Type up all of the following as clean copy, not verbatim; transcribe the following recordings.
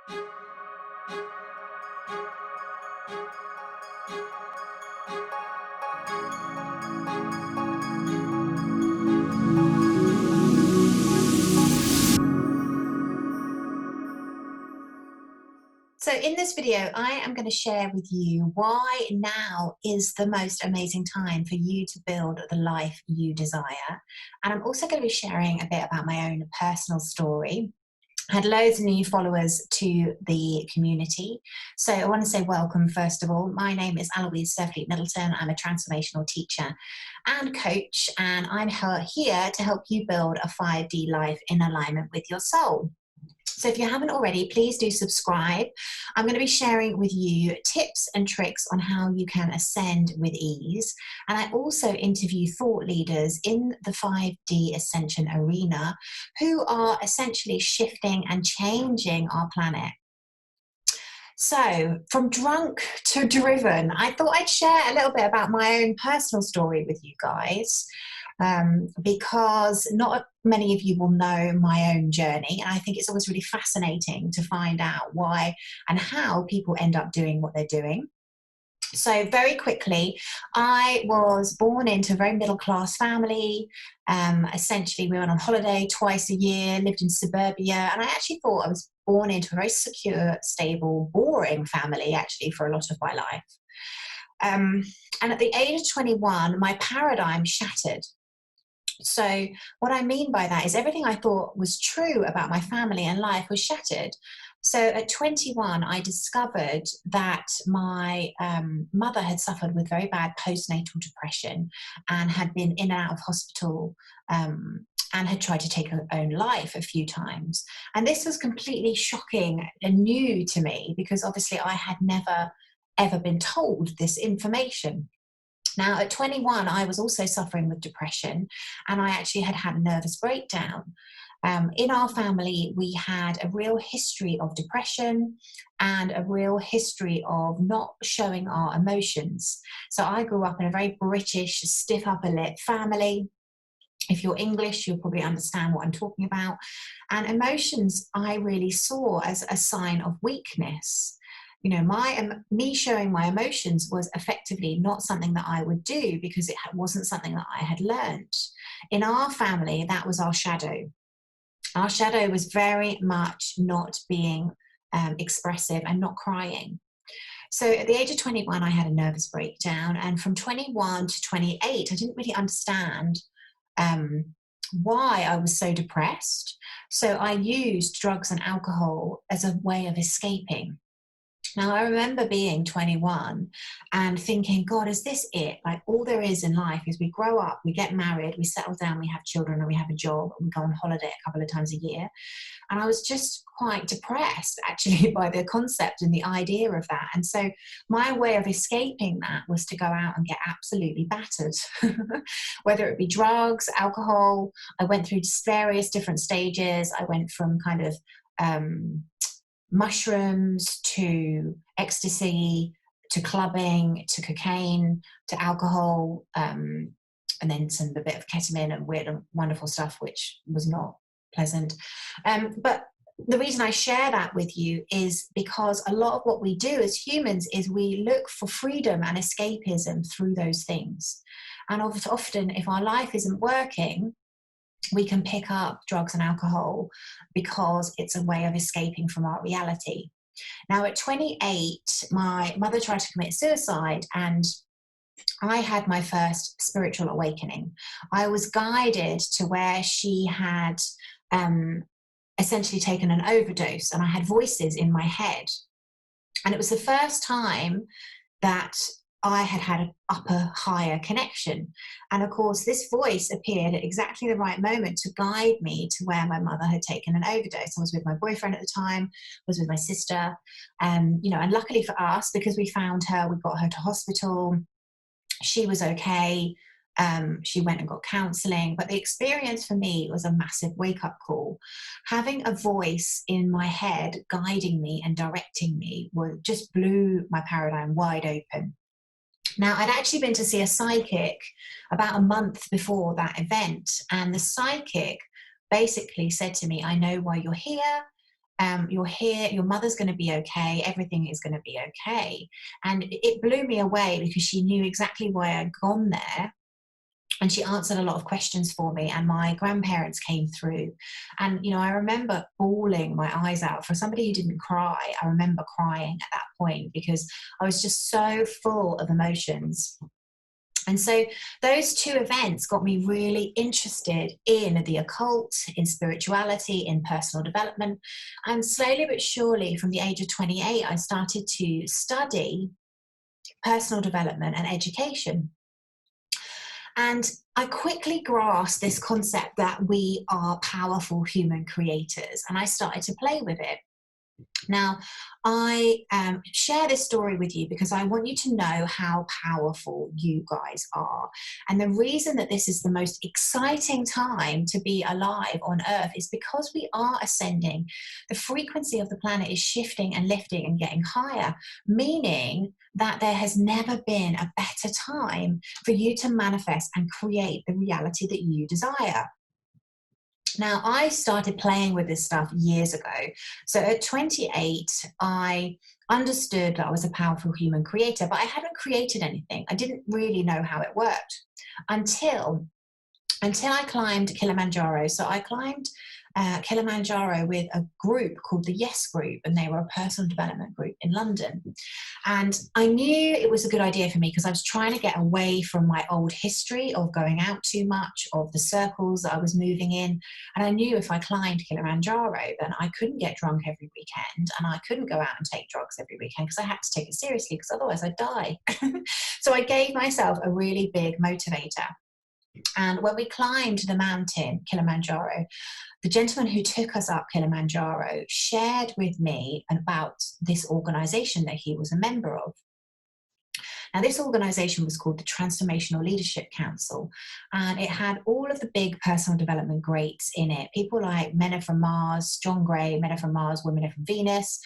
So in this video, I am going to share with you why now is the most amazing time for you to build the life you desire. And I'm also going to be sharing a bit about my own personal story. I had loads of new followers to the community. So I want to say welcome, first of all. My name is Aloise.life. I'm a transformational teacher and coach, and I'm here to help you build a 5D life in alignment with your soul. So if you haven't already, please do subscribe. I'm going to be sharing with you tips and tricks on how you can ascend with ease. And I also interview thought leaders in the 5D ascension arena who are essentially shifting and changing our planet. So from drunk to driven, I thought I'd share a little bit about my own personal story with you guys. Because not many of you will know my own journey, and I think it's always really fascinating to find out why and how people end up doing what they're doing. So very quickly, I was born into a very middle-class family. Essentially, we went on holiday twice a year, lived in suburbia, and I actually thought I was born into a very secure, stable, boring family, actually, for a lot of my life. And at the age of 21, my paradigm shattered. So what I mean by that is everything I thought was true about my family and life was shattered. So at 21, I discovered that my mother had suffered with very bad postnatal depression and had been in and out of hospital and had tried to take her own life a few times. And this was completely shocking and new to me because obviously I had never, ever been told this information. Now, at 21, I was also suffering with depression, and I actually had a nervous breakdown. In our family, we had a real history of depression and a real history of not showing our emotions. So I grew up in a very British, stiff upper lip family. If you're English, you'll probably understand what I'm talking about. And emotions I really saw as a sign of weakness. You know, me showing my emotions was effectively not something that I would do because it wasn't something that I had learned. In our family, that was our shadow. Our shadow was very much not being expressive and not crying. So at the age of 21, I had a nervous breakdown. And from 21 to 28, I didn't really understand why I was so depressed. So I used drugs and alcohol as a way of escaping. Now, I remember being 21 and thinking, God, is this it? Like, all there is in life is we grow up, we get married, we settle down, we have children, and we have a job, and we go on holiday a couple of times a year. And I was just quite depressed, actually, by the concept and the idea of that. And so my way of escaping that was to go out and get absolutely battered, whether it be drugs, alcohol. I went through various different stages. I went from kind of mushrooms to ecstasy to clubbing to cocaine to alcohol, and then a bit of ketamine and weird and wonderful stuff which was not pleasant. But the reason I share that with you is because a lot of what we do as humans is we look for freedom and escapism through those things. And often if our life isn't working, we can pick up drugs and alcohol because it's a way of escaping from our reality. Now, at 28, my mother tried to commit suicide, and I had my first spiritual awakening. I was guided to where she had essentially taken an overdose, and I had voices in my head. And it was the first time that I had an upper, higher connection. And of course, this voice appeared at exactly the right moment to guide me to where my mother had taken an overdose. I was with my boyfriend at the time, was with my sister, and luckily for us, because we found her, we got her to hospital. She was okay. She went and got counseling, but the experience for me was a massive wake-up call. Having a voice in my head guiding me and directing me just blew my paradigm wide open. Now, I'd actually been to see a psychic about a month before that event, and the psychic basically said to me, I know why you're here. you're here, your mother's going to be okay, everything is going to be okay. And it blew me away because she knew exactly why I'd gone there. And she answered a lot of questions for me, and my grandparents came through. And, you know, I remember bawling my eyes out. For somebody who didn't cry, I remember crying at that point because I was just so full of emotions. And so those two events got me really interested in the occult, in spirituality, in personal development. And slowly but surely, from the age of 28, I started to study personal development and education. And I quickly grasped this concept that we are powerful human creators, and I started to play with it. Now, I share this story with you because I want you to know how powerful you guys are. And the reason that this is the most exciting time to be alive on Earth is because we are ascending. The frequency of the planet is shifting and lifting and getting higher, meaning that there has never been a better time for you to manifest and create the reality that you desire. Now, I started playing with this stuff years ago. So at 28, I understood that I was a powerful human creator, but I hadn't created anything. I didn't really know how it worked until I climbed Kilimanjaro. So I climbed Kilimanjaro with a group called the Yes Group, and they were a personal development group in London. And I knew it was a good idea for me because I was trying to get away from my old history of going out too much, of the circles that I was moving in. And I knew if I climbed Kilimanjaro, then I couldn't get drunk every weekend and I couldn't go out and take drugs every weekend because I had to take it seriously because otherwise I'd die. So I gave myself a really big motivator. And when we climbed the mountain, Kilimanjaro, the gentleman who took us up Kilimanjaro shared with me about this organization that he was a member of. Now, this organization was called the Transformational Leadership Council, and it had all of the big personal development greats in it. People like Men Are From Mars, John Gray, Men Are From Mars, Women Are From Venus,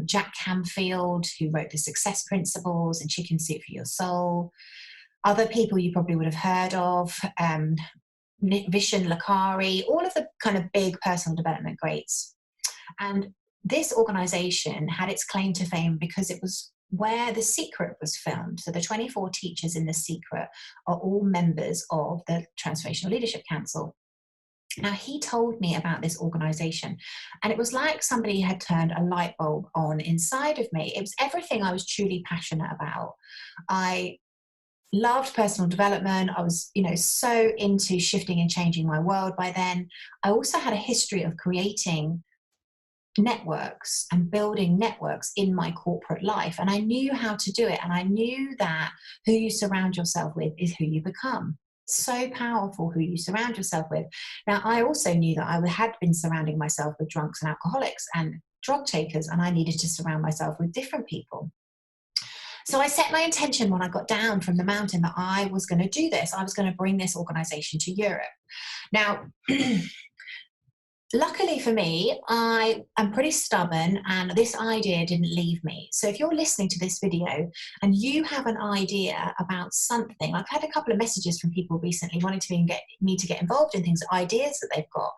Jack Canfield, who wrote the Success Principles and Chicken Soup for Your Soul. Other people you probably would have heard of, Vishen Lakari, all of the kind of big personal development greats. And this organization had its claim to fame because it was where The Secret was filmed. So the 24 teachers in The Secret are all members of the Transformational Leadership Council. Now, he told me about this organization, and it was like somebody had turned a light bulb on inside of me. It was everything I was truly passionate about. I loved personal development. I was, so into shifting and changing my world by then. I also had a history of creating networks and building networks in my corporate life. And I knew how to do it. And I knew that who you surround yourself with is who you become. So powerful who you surround yourself with. Now, I also knew that I had been surrounding myself with drunks and alcoholics and drug takers, and I needed to surround myself with different people. So I set my intention when I got down from the mountain that I was going to do this. I was going to bring this organization to Europe. Now, luckily for me, I am pretty stubborn and this idea didn't leave me. So if you're listening to this video and you have an idea about something, I've had a couple of messages from people recently wanting to get me to get involved in things, ideas that they've got.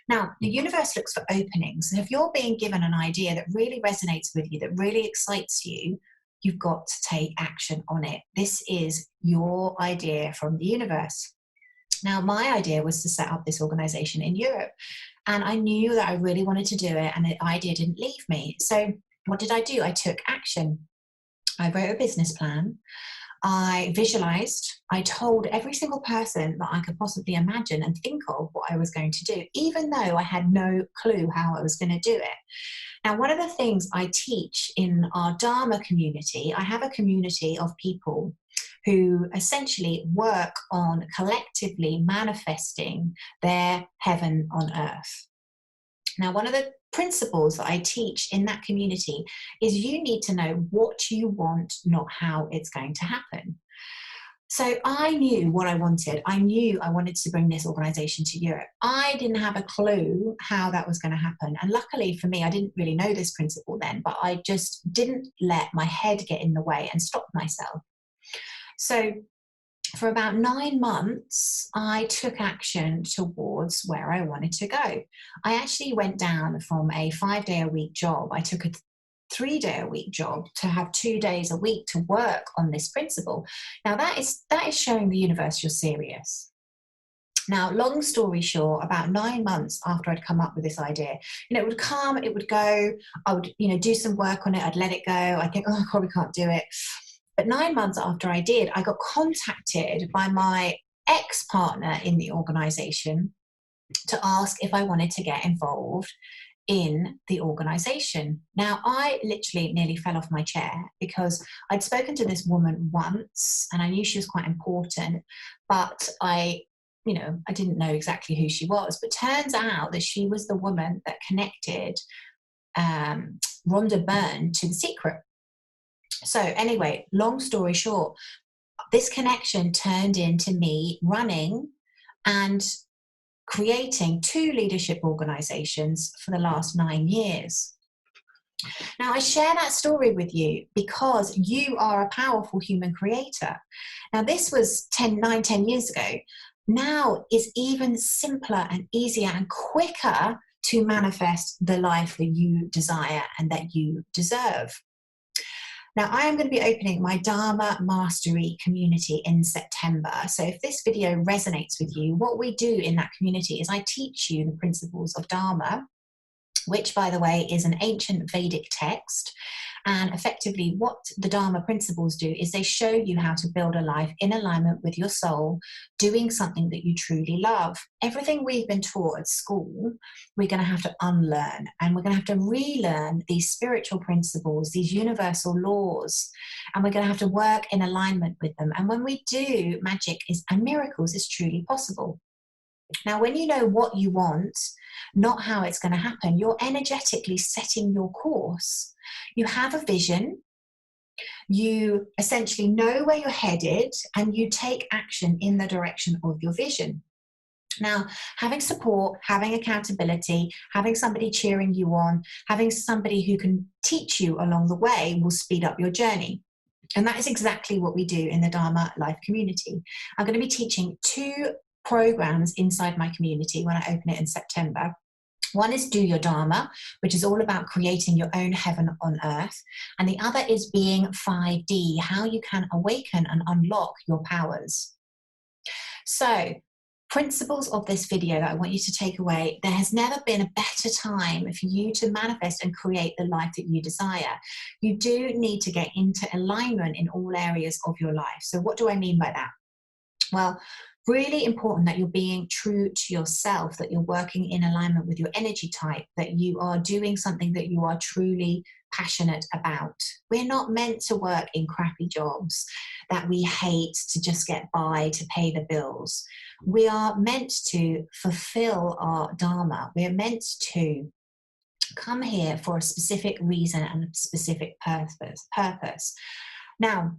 Now, the universe looks for openings. And if you're being given an idea that really resonates with you, that really excites you, you've got to take action on it. This is your idea from the universe. Now, my idea was to set up this organization in Europe. And I knew that I really wanted to do it, and the idea didn't leave me. So what did I do? I took action. I wrote a business plan. I visualized. I told every single person that I could possibly imagine and think of what I was going to do, even though I had no clue how I was going to do it. Now, one of the things I teach in our Dharma community, I have a community of people who essentially work on collectively manifesting their heaven on earth. Now, one of the principles that I teach in that community is you need to know what you want, not how it's going to happen. So I knew what I wanted. I knew I wanted to bring this organization to Europe. I didn't have a clue how that was going to happen. And luckily for me, I didn't really know this principle then, but I just didn't let my head get in the way and stop myself. So for about 9 months, I took action towards where I wanted to go. I actually went down from a 5-day-a-week job. I took a 3-day-a-week job to have 2 days a week to work on this principle. Now that is showing the universe you're serious. Now, long story short, about 9 months after I'd come up with this idea, it would come, it would go, I would, do some work on it, I'd let it go, I think, oh, I probably can't do it. But 9 months after I did, I got contacted by my ex-partner in the organization to ask if I wanted to get involved in the organization. Now, I literally nearly fell off my chair because I'd spoken to this woman once and I knew she was quite important, but I didn't know exactly who she was. But turns out that she was the woman that connected Rhonda Byrne to The Secret. So anyway, long story short, this connection turned into me running and creating 2 leadership organizations for the last 9 years. Now, I share that story with you because you are a powerful human creator. Now, this was 10 years ago. Now it's even simpler and easier and quicker to manifest the life that you desire and that you deserve. Now, I am going to be opening my Dharma Mastery community in September. So if this video resonates with you, what we do in that community is I teach you the principles of Dharma, which, by the way, is an ancient Vedic text. And effectively, what the Dharma principles do is they show you how to build a life in alignment with your soul, doing something that you truly love. Everything we've been taught at school, we're going to have to unlearn, and we're going to have to relearn these spiritual principles, these universal laws, and we're going to have to work in alignment with them. And when we do, magic and miracles is truly possible. Now, when you know what you want, not how it's going to happen, you're energetically setting your course. You have a vision, you essentially know where you're headed, and you take action in the direction of your vision. Now, having support, having accountability, having somebody cheering you on, having somebody who can teach you along the way will speed up your journey. And that is exactly what we do in the Dharma Life community. I'm going to be teaching 2 programs inside my community when I open it in September. One is Do Your Dharma, which is all about creating your own heaven on earth. And the other is Being 5D, how you can awaken and unlock your powers. So, principles of this video that I want you to take away: there has never been a better time for you to manifest and create the life that you desire. You do need to get into alignment in all areas of your life. So what do I mean by that? Well, really important that you're being true to yourself, that you're working in alignment with your energy type, that you are doing something that you are truly passionate about. We're not meant to work in crappy jobs that we hate to just get by, to pay the bills. We are meant to fulfill our Dharma. We are meant to come here for a specific reason and a specific purpose. Now,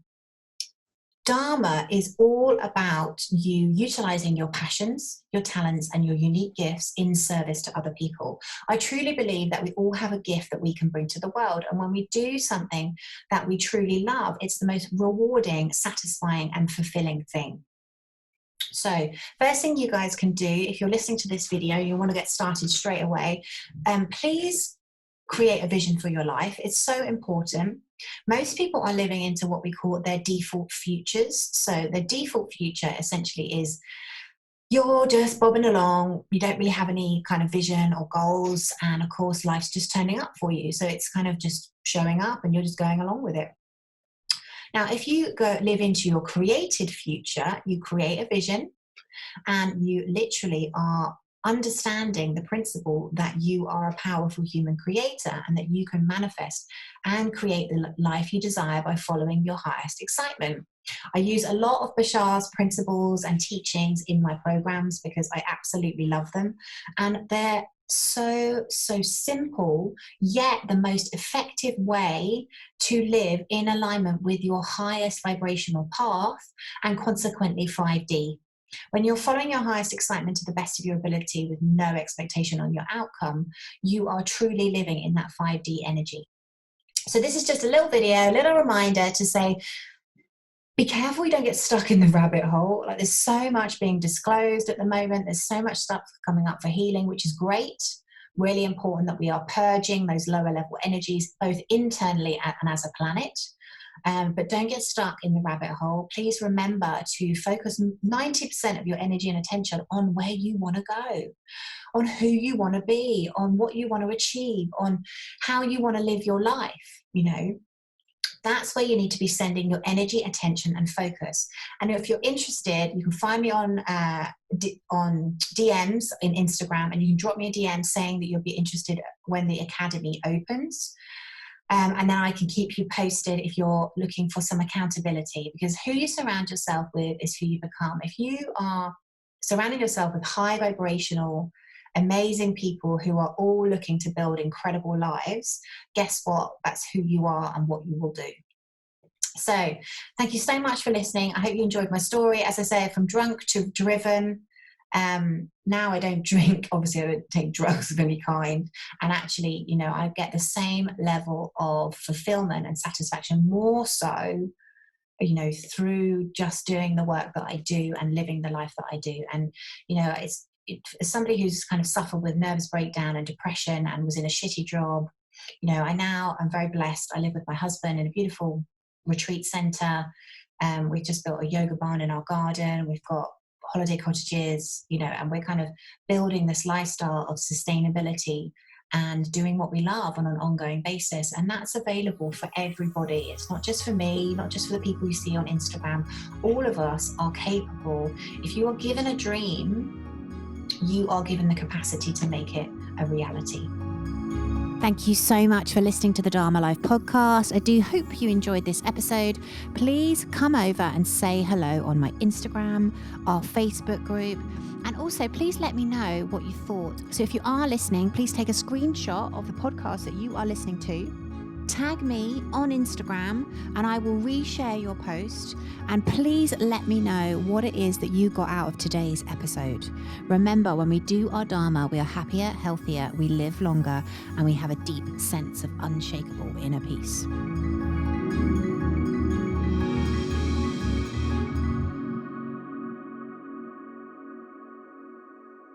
Dharma is all about you utilizing your passions, your talents, and your unique gifts in service to other people. I truly believe that we all have a gift that we can bring to the world. And when we do something that we truly love, it's the most rewarding, satisfying, and fulfilling thing. So first thing you guys can do, if you're listening to this video, you want to get started straight away, please create a vision for your life. It's so important. Most people are living into what we call their default futures. So the default future essentially is you're just bobbing along. You don't really have any kind of vision or goals. And of course, life's just turning up for you. So it's kind of just showing up and you're just going along with it. Now, if you live into your created future, you create a vision and you literally are understanding the principle that you are a powerful human creator and that you can manifest and create the life you desire by following your highest excitement. I use a lot of Bashar's principles and teachings in my programs because I absolutely love them. And they're so simple, yet the most effective way to live in alignment with your highest vibrational path and consequently 5D. When you're following your highest excitement to the best of your ability with no expectation on your outcome, you are truly living in that 5D energy. So this is just a little video, a little reminder to say, be careful you don't get stuck in the rabbit hole. Like, there's so much being disclosed at the moment. There's so much stuff coming up for healing, which is great. Really important that we are purging those lower level energies, both internally and as a planet. But don't get stuck in the rabbit hole. Please remember to focus 90% of your energy and attention on where you want to go, on who you want to be, on what you want to achieve, on how you want to live your life. That's where you need to be sending your energy, attention, and focus. And if you're interested, you can find me on DMs in Instagram, and you can drop me a DM saying that you'll be interested when the academy opens. And then I can keep you posted if you're looking for some accountability, because who you surround yourself with is who you become. If you are surrounding yourself with high vibrational, amazing people who are all looking to build incredible lives, guess what? That's who you are and what you will do. So thank you so much for listening. I hope you enjoyed my story. As I say, from drunk to driven. Now I don't drink, obviously I don't take drugs of any kind, and actually, I get the same level of fulfillment and satisfaction, more so, through just doing the work that I do and living the life that I do. And as somebody who's kind of suffered with nervous breakdown and depression and was in a shitty job, I'm very blessed. I live with my husband in a beautiful retreat center. We've just built a yoga barn in our garden. We've got holiday cottages, and we're kind of building this lifestyle of sustainability and doing what we love on an ongoing basis. And that's available for everybody. It's not just for me, not just for the people you see on Instagram. All of us are capable. If you are given a dream, you are given the capacity to make it a reality. Thank you so much for listening to the Dharma Life podcast. I do hope you enjoyed this episode. Please come over and say hello on my Instagram, our Facebook group, and also please let me know what you thought. So if you are listening, please take a screenshot of the podcast that you are listening to. Tag me on Instagram and I will reshare your post, and please let me know what it is that you got out of today's episode. Remember, when we do our Dharma, we are happier, healthier, we live longer, and we have a deep sense of unshakable inner peace.